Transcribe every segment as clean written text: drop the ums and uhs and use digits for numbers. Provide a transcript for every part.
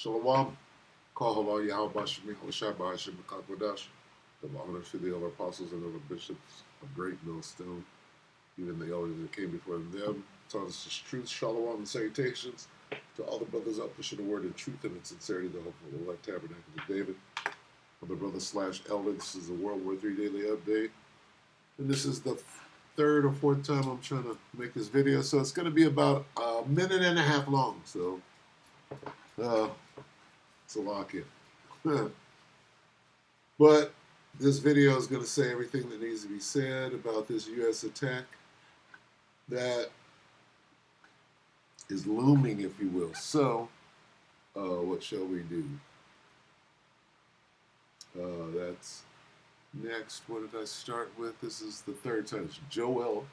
Shalom. Call halal Yahweh Shemi Hoshai Bahashim Kakwadash. The honors to the other apostles and other bishops of great millstone, even the elders that came before them. Taught us this truth, shalom, and salutations to all the brothers out pushing the word in truth and in sincerity, the hope of the elect tabernacle of David. I'm the brother slash elder. This is the WW3 Daily update. And this is the third or fourth time I'm trying to make this video. So it's going to be about a minute and a half long. So, it's a lot here. But this video is going to say everything that needs to be said about this U.S. attack that is looming, if you will. So, what shall we do? That's next. What did I start with? This is the third time. It's Joel.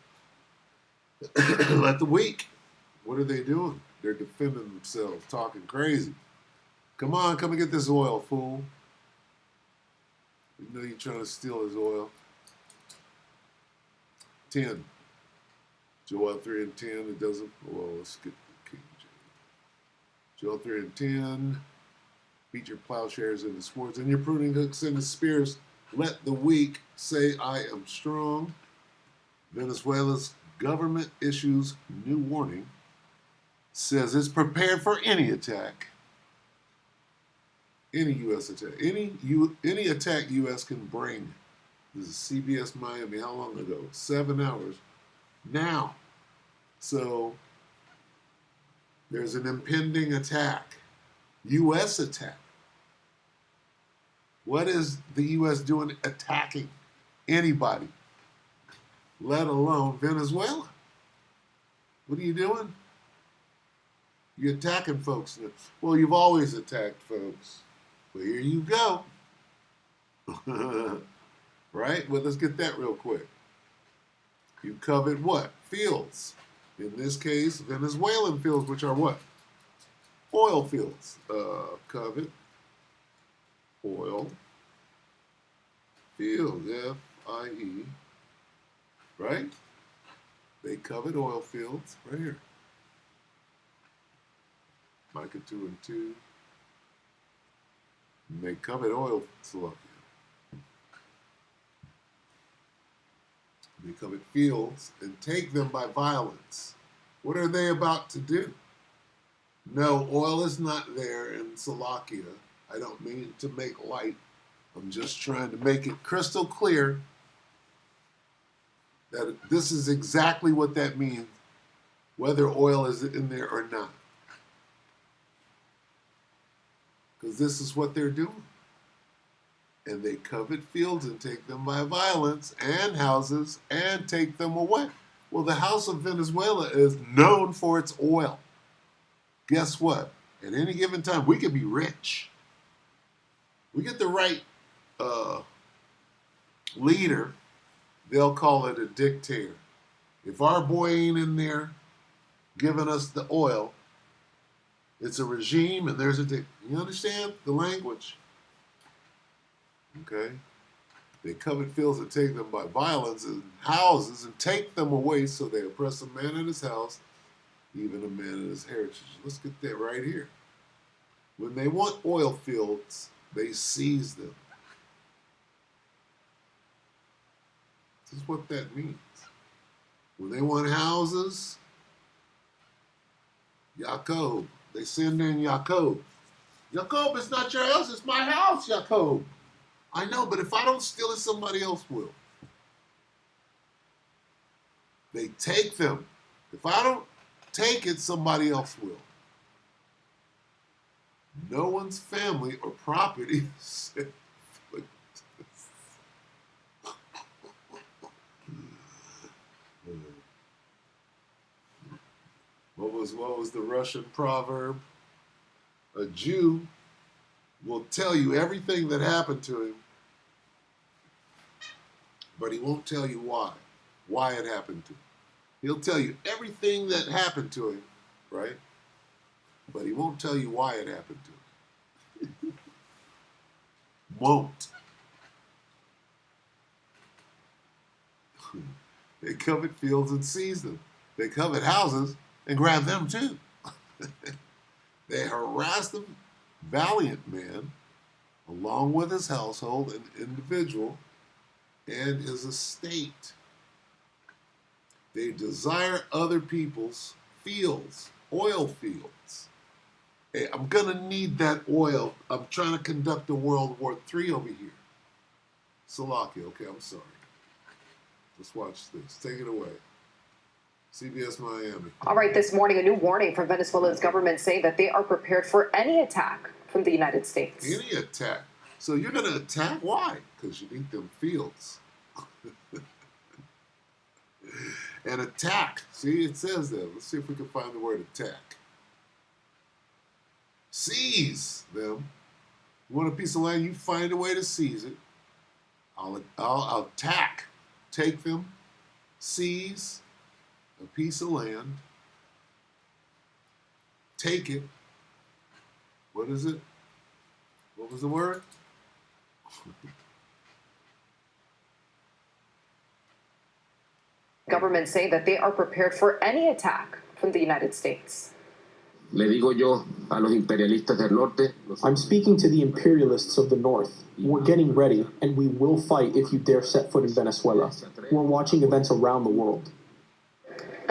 Let the weak. What are they doing? They're defending themselves, talking crazy. Come on, come and get this oil, fool. You know you're trying to steal his oil. 10. Joel 3 and 10. It doesn't. Well, let's get the King James. Joel 3 and 10. Beat your plowshares into swords and your pruning hooks into spears. Let the weak say, I am strong. Venezuela's government issues new warning. Says it's prepared for any attack. Any U.S. attack. Any attack U.S. can bring. This is CBS Miami. How long ago? 7 hours. Now. So there's an impending attack. U.S. attack. What is the U.S. doing attacking anybody, let alone Venezuela? What are you doing? You're attacking folks. Well, you've always attacked folks. Well, here you go. Right? Well, let's get that real quick. You covet what? Fields. In this case, Venezuelan fields, which are what? Oil fields. Covet. Oil. Fields. F-I-E. Right? They covet oil fields. Right here. Micah 2 and 2. And they covet oil, Salakia. They covet fields and take them by violence. What are they about to do? No, oil is not there in Salakia. I don't mean to make light. I'm just trying to make it crystal clear that this is exactly what that means, whether oil is in there or not. Because this is what they're doing. And they covet fields and take them by violence, and houses, and take them away. Well, the house of Venezuela is known for its oil. Guess what? At any given time, we can be rich. We get the right leader, they'll call it a dictator. If our boy ain't in there giving us the oil, it's a regime and there's a dictator. You understand the language? Okay? They covet fields and take them by violence, and houses and take them away, so they oppress a man in his house, even a man in his heritage. Let's get that right here. When they want oil fields, they seize them. This is what that means. When they want houses, Yaakov, they send in Yaakov. Yaakov, it's not your house, it's my house, Yaakov. I know, but if I don't steal it, somebody else will. They take them. If I don't take it, somebody else will. No one's family or property is safe. What was the Russian proverb? A Jew will tell you everything that happened to him, but he won't tell you why it happened to him. He'll tell you everything that happened to him, right? But he won't tell you why it happened to him. Won't. They covet fields and seize them. They covet houses and grab them too. They harass them valiant man, along with his household, an individual, and his estate. They desire other people's fields, oil fields. Hey, I'm going to need that oil. I'm trying to conduct a World War III over here. Salakia, okay, I'm sorry. Let's watch this. Take it away. CBS Miami. All right, this morning, a new warning from Venezuela's government saying that they are prepared for any attack from the United States. Any attack. So you're going to attack? Why? Because you need them fields. And attack. See, it says that. Let's see if we can find the word attack. Seize them. You want a piece of land, you find a way to seize it. I'll attack. Take them. Seize a piece of land. Take it. What is it? What was the word? Governments say that they are prepared for any attack from the United States. Le digo yo a los imperialistas del norte. I'm speaking to the imperialists of the north. We're getting ready, and we will fight if you dare set foot in Venezuela. We're watching events around the world.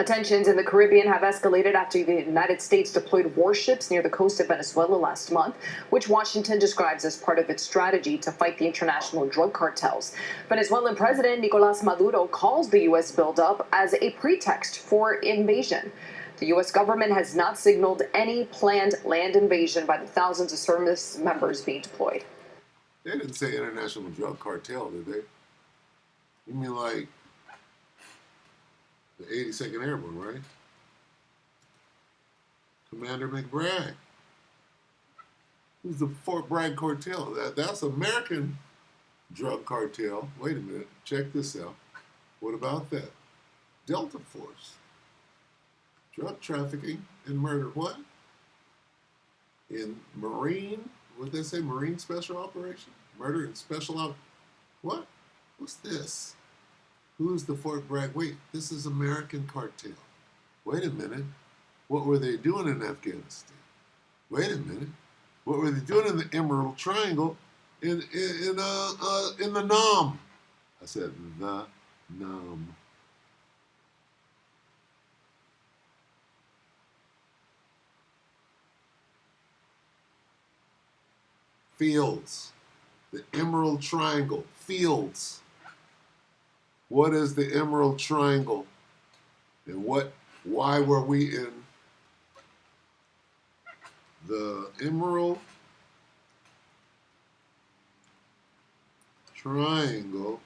Tensions in the Caribbean have escalated after the United States deployed warships near the coast of Venezuela last month, which Washington describes as part of its strategy to fight the international drug cartels. Venezuelan President Nicolas Maduro calls the U.S. buildup as a pretext for invasion. The U.S. government has not signaled any planned land invasion by the thousands of service members being deployed. They didn't say international drug cartel, did they? You mean like the 82nd Airborne, right? Commander McBragg. Who's the Fort Bragg cartel? That's American drug cartel. Wait a minute. Check this out. What about that? Delta Force. Drug trafficking and murder. What? In Marine, what did they say? Marine Special Operation? Murder and Special Op. What? What's this? Who's the Fort Bragg? Wait, this is American cartel. Wait a minute. What were they doing in Afghanistan? Wait a minute. What were they doing in the Emerald Triangle in the NAM? I said the NAM. Fields. The Emerald Triangle. Fields. What is the Emerald Triangle? And why were we in the Emerald Triangle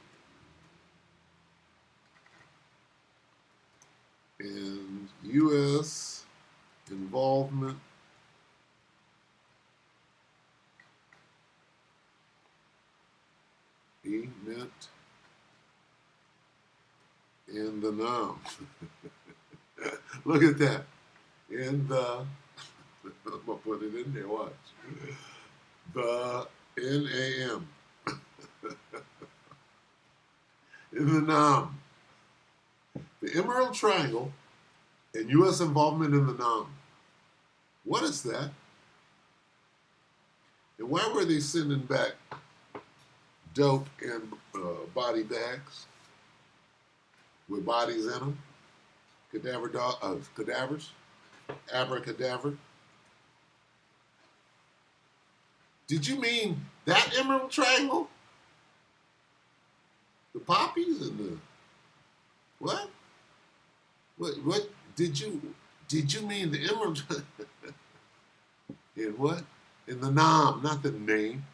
and U.S. involvement meant in the NAM. Look at that. In the, I'm going to put it in there, watch. The NAM. In the NAM. The Emerald Triangle and U.S. involvement in the NAM. What is that? And why were they sending back dope in body bags with bodies in them? Cadavers? Abracadabra? Did you mean that Emerald Triangle? The poppies and the what? What did you mean the Emerald in what? In the NAM, not the name.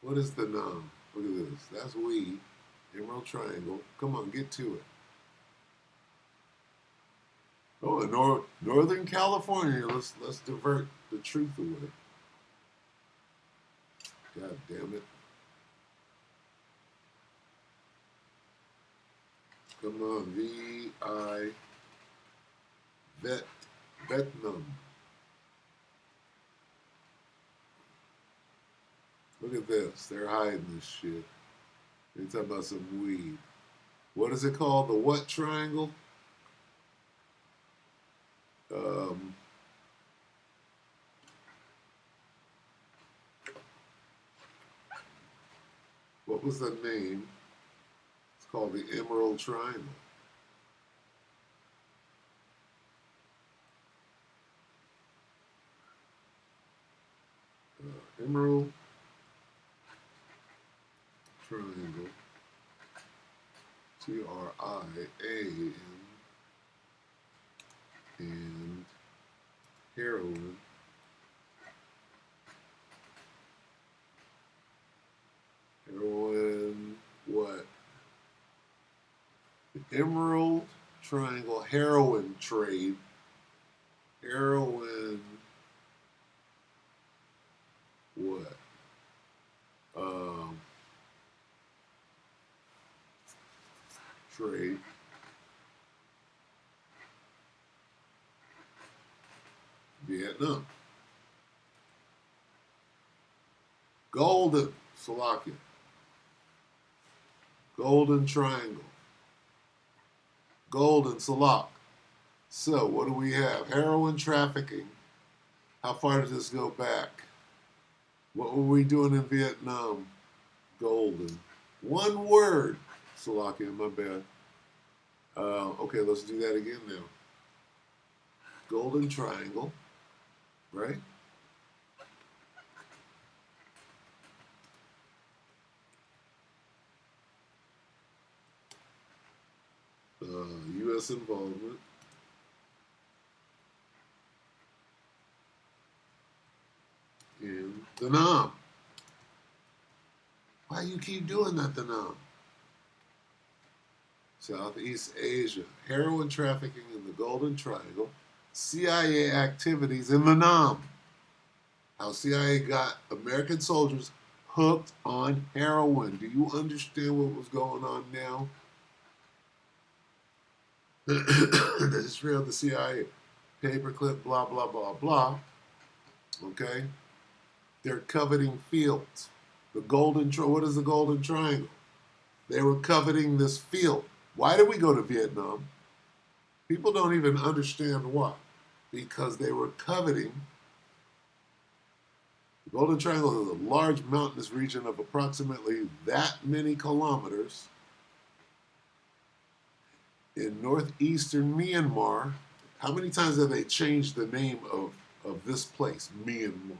What is the NAM? Look at this. That's weed. Emerald Triangle. Come on, get to it. Oh, Northern California. Let's divert the truth away. God damn it. Come on, Vietnam. Look at this. They're hiding this shit. They're talking about some weed. What is it called? The what triangle? What was the name? It's called the Emerald Triangle. Emerald Triangle. Trian and heroin. Heroin, what? The Emerald Triangle heroin trade. Heroin, what? Trade. Vietnam. Golden, Slovakia. Golden Triangle. Golden, Salak. So, what do we have? Heroin trafficking. How far does this go back? What were we doing in Vietnam? Golden. One word. Slovakia, my bad. Okay, let's do that again now. Golden Triangle, right? U.S. involvement. In the Nam. Why you keep doing that, the Nam? Southeast Asia. Heroin trafficking in the Golden Triangle. CIA activities in the Nam. How CIA got American soldiers hooked on heroin. Do you understand what was going on now? The history of the CIA. Paperclip, blah, blah, blah, blah. Okay? They're coveting fields. The Golden Triangle. What is the Golden Triangle? They were coveting this field. Why did we go to Vietnam? People don't even understand why. Because they were coveting. The Golden Triangle is a large mountainous region of approximately that many kilometers in northeastern Myanmar. How many times have they changed the name of this place, Myanmar?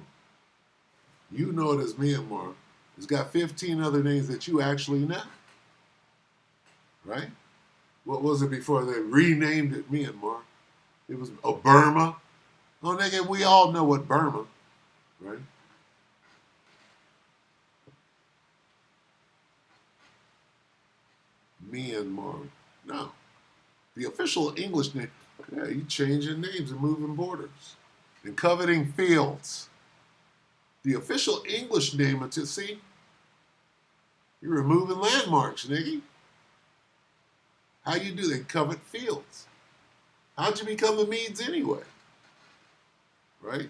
You know it as Myanmar. It's got 15 other names that you actually know. Right? What was it before they renamed it Myanmar? It was Burma. Oh, nigga, we all know what Burma, right? Myanmar. No. The official English name, yeah, you changing names and moving borders and coveting fields. The official English name, see, you're removing landmarks, nigga. How you do? They covet fields. How'd you become the Medes anyway? Right?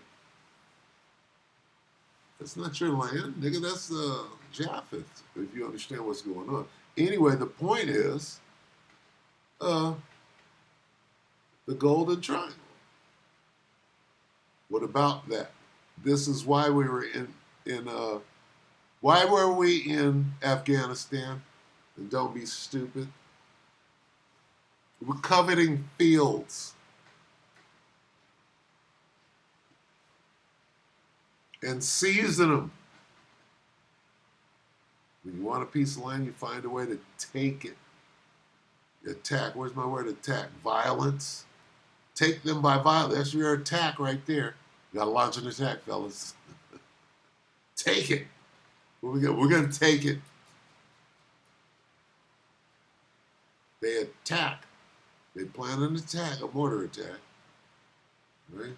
That's not your land, nigga. That's Japheth, if you understand what's going on. Anyway, the point is, the Golden Triangle. What about that? This is why we were why were we in Afghanistan? And don't be stupid. We're coveting fields. And season them. When you want a piece of land, you find a way to take it. Attack. Where's my word? Attack. Violence. Take them by violence. That's your attack right there. You gotta launch an attack, fellas. Take it. What we got? We're gonna take it. They attack. They plan an attack, a mortar attack. Right?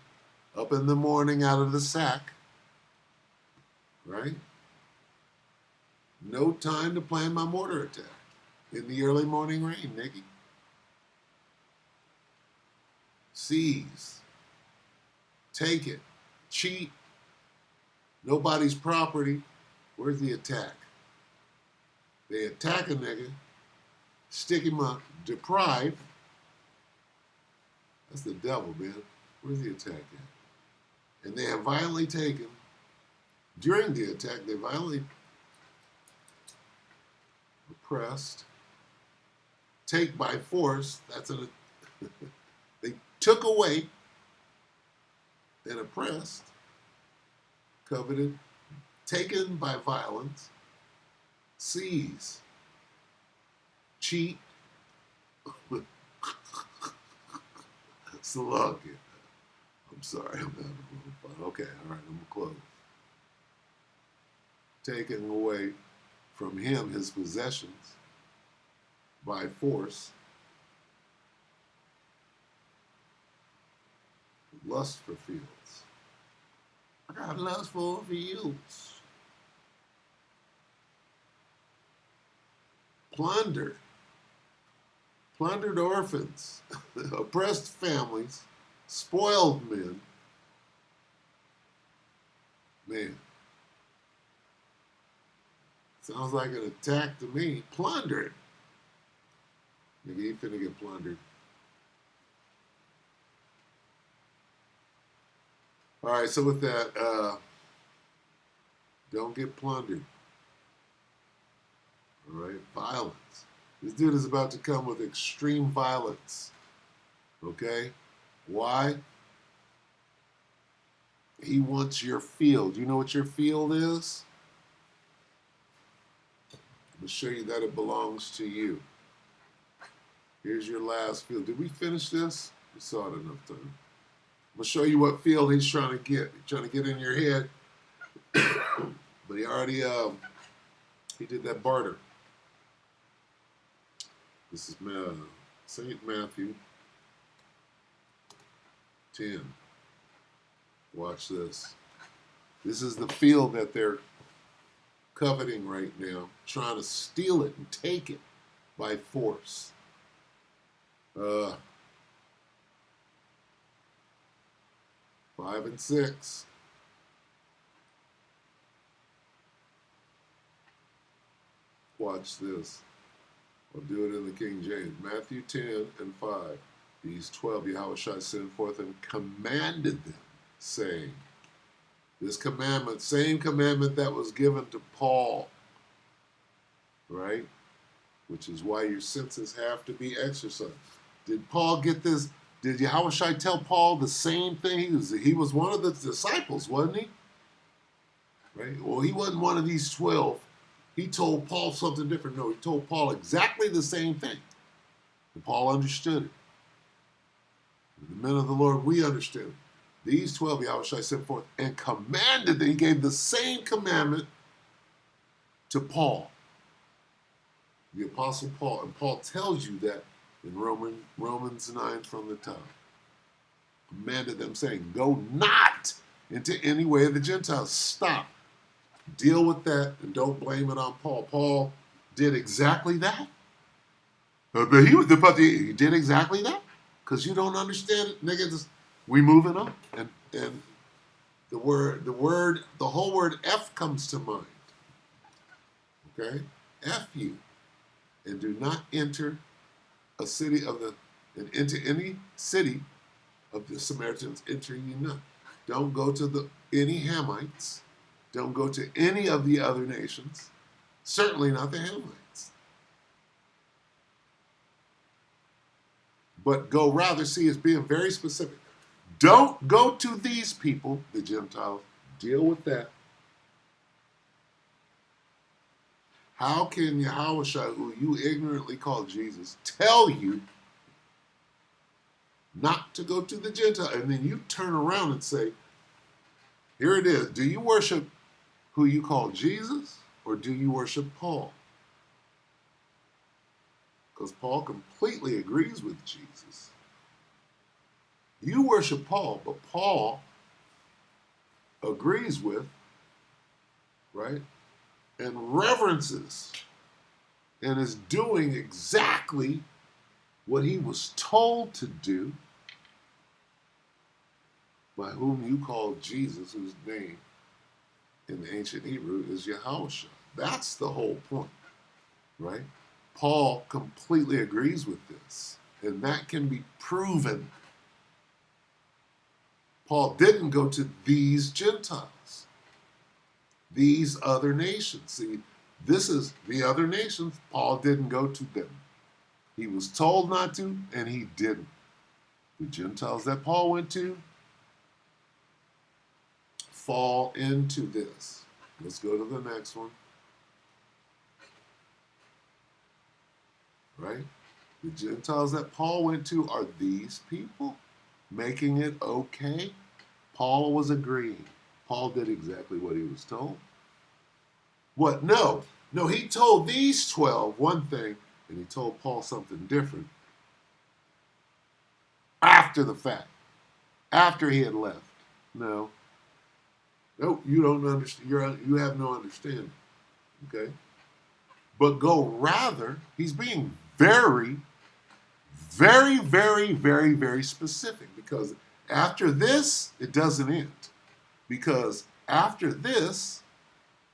Up in the morning out of the sack. Right? No time to plan my mortar attack. In the early morning rain, Nicky. Seize. Take it. Cheat. Nobody's property. Where's the attack? They attack a nigga, stick him up, deprive. That's the devil, man. Where's the attack at? And they have violently taken, during the attack, they violently oppressed, take by force, they took away and oppressed, coveted, taken by violence, seize, cheat, slug. I'm sorry, I'm having a little fun. Okay, all right, I'm going to close. Taken away from him his possessions by force, lust for fields. I got lust for fields. Plundered orphans, oppressed families, spoiled men. Man, sounds like an attack to me. Plundered. Nigga, you finna get plundered. All right, so with that, don't get plundered. All right, violence. This dude is about to come with extreme violence. Okay? Why? He wants your field. You know what your field is? I'm going to show you that it belongs to you. Here's your last field. Did we finish this? We saw it enough time. I'm going to show you what field he's trying to get. He's trying to get in your head. But he already, he did that barter. This is St. Matthew 10. Watch this. This is the field that they're coveting right now, trying to steal it and take it by force. 5 and 6. Watch this. I'll do it in the King James. Matthew 10 and 5. These 12 Yahushua sent forth and commanded them, saying, this commandment, same commandment that was given to Paul, right? Which is why your senses have to be exercised. Did Paul get this? Did Yahushua tell Paul the same thing? He was one of the disciples, wasn't he? Right? Well, he wasn't one of these 12. He told Paul something different. No, he told Paul exactly the same thing. And Paul understood it. And the men of the Lord, we understood it. These 12 Yahushua sent forth and commanded that he gave the same commandment to Paul, the Apostle Paul. And Paul tells you that in Romans 9 from the top. Commanded them, saying, go not into any way of the Gentiles. Stop. Deal with that and don't blame it on Paul. Paul did exactly that. But he did exactly that. Because you don't understand it, nigga. We moving on. And the whole word F comes to mind. Okay? F you. And do not enter a city of the, and into any city of the Samaritans, enter ye not. Don't go to any Hamites. Don't go to any of the other nations. Certainly not the Hamites. But go rather, see, it's being very specific. Don't go to these people, the Gentiles. Deal with that. How can Yahushua, who you ignorantly call Jesus, tell you not to go to the Gentile? And then you turn around and say, here it is. Do you worship who you call Jesus, or do you worship Paul? Because Paul completely agrees with Jesus. You worship Paul, but Paul agrees with, right, and reverences and is doing exactly what he was told to do by whom you call Jesus, whose name in the ancient Hebrew is Yahushua. That's the whole point, right? Paul completely agrees with this, and that can be proven. Paul didn't go to these Gentiles, these other nations. See, This is the other nations. Paul didn't go to them. He was told not to, and he didn't. The Gentiles that Paul went to fall into this. Let's go to the next one. Right? The Gentiles that Paul went to are these people making it okay. Paul was agreeing. Paul did exactly what he was told. What? No, he told these 12 one thing, and he told Paul something different after the fact, after he had left. No, you don't understand. You have no understanding. Okay? But go rather, he's being very, very, very, very, very specific, because after this, it doesn't end. Because after this,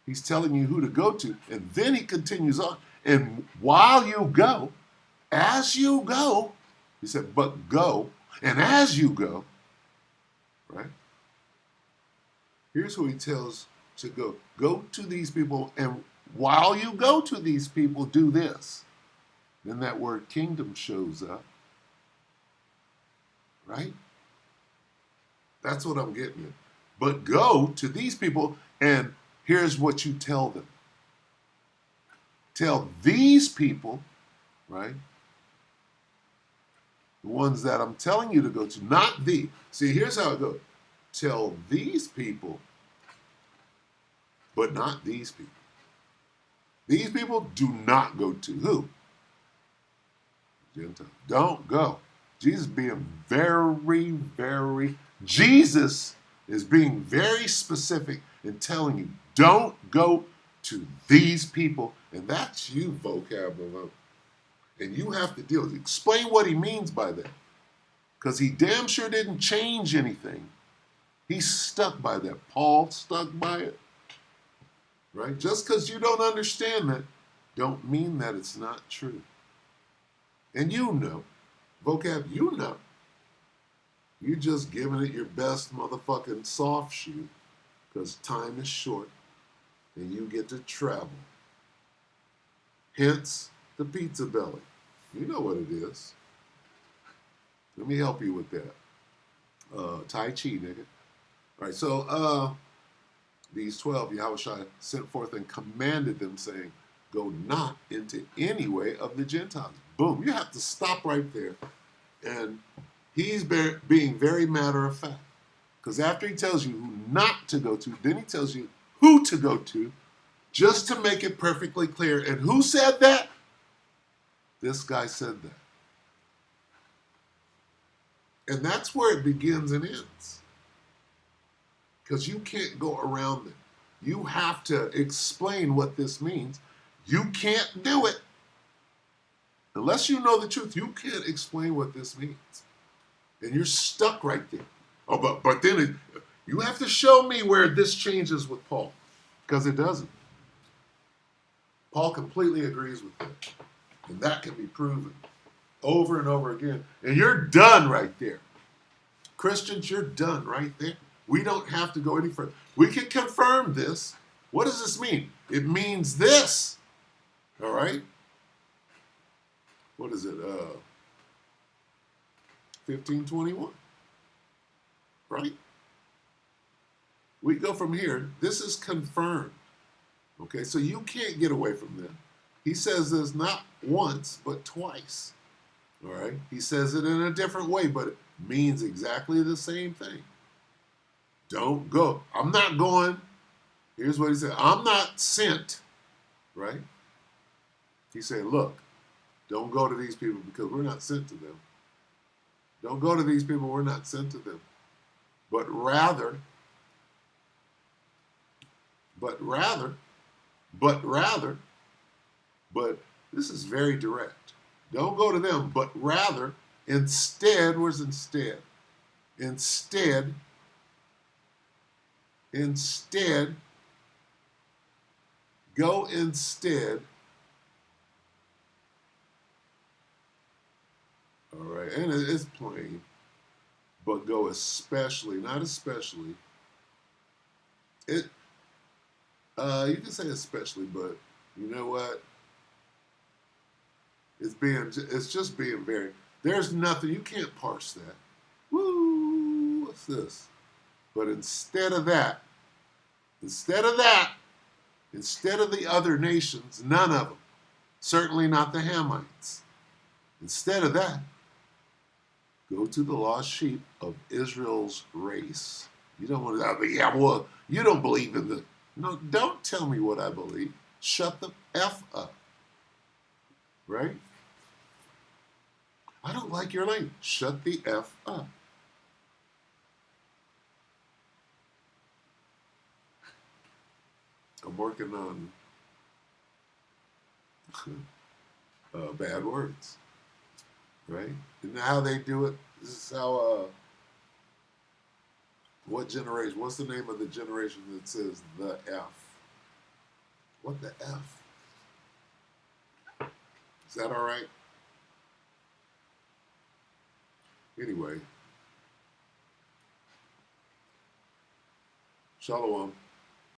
he's telling you who to go to, and then he continues on. And while you go, as you go, he said, but go, and as you go, right? Here's who he tells to go. Go to these people, and while you go to these people, do this. Then that word kingdom shows up, right? That's what I'm getting at. But go to these people, and here's what you tell them. Tell these people, right? The ones that I'm telling you to go to, not thee. See, here's how it goes. Tell these people, but not these people. These people do not go to who? Gentiles. Don't go. Jesus is being very specific in telling you, don't go to these people. And that's you, vocab alone. And you have to deal with it. Explain what he means by that. Because he damn sure didn't change anything. He's stuck by that. Paul stuck by it. Right? Just because you don't understand that, don't mean that it's not true. And you know. Vocab, you know. You're just giving it your best motherfucking soft shoe, because time is short and you get to travel. Hence the pizza belly. You know what it is. Let me help you with that. Tai Chi, nigga. All right, so these 12 Yahushua sent forth and commanded them, saying, go not into any way of the Gentiles. Boom. You have to stop right there. And he's being very matter of fact. Because after he tells you who not to go to, then he tells you who to go to, just to make it perfectly clear. And who said that? This guy said that. And that's where it begins and ends. Because you can't go around it. You have to explain what this means. You can't do it. Unless you know the truth, you can't explain what this means. And you're stuck right there. Oh, but then you have to show me where this changes with Paul. Because it doesn't. Paul completely agrees with that. And that can be proven over and over again. And you're done right there. Christians, you're done right there. We don't have to go any further. We can confirm this. What does this mean? It means this. All right? What is it? 1521. Right? We go from here. This is confirmed. Okay, so you can't get away from that. He says this not once, but twice. All right? He says it in a different way, but it means exactly the same thing. Don't go. I'm not going. Here's what he said. I'm not sent. Right? He said, look, don't go to these people because we're not sent to them. Don't go to these people, we're not sent to them. But rather, this is very direct. Don't go to them, but rather, instead, where's instead? Instead, go instead. All right, and it's plain, but go especially, not especially. You can say especially, but You know what? It's just being very. There's nothing, you can't parse that. Woo! What's this? But instead of that, instead of the other nations, none of them, certainly not the Hamites. Instead of that, go to the lost sheep of Israel's race. You don't want to, yeah, well, you don't believe in the, no, don't tell me what I believe. Shut the F up. Right? I don't like your language. Shut the F up. I'm working on bad words. Right? And how they do it, this is how, what generation, what's the name of the generation that says the F? What the F? Is that all right? Anyway, Shalom.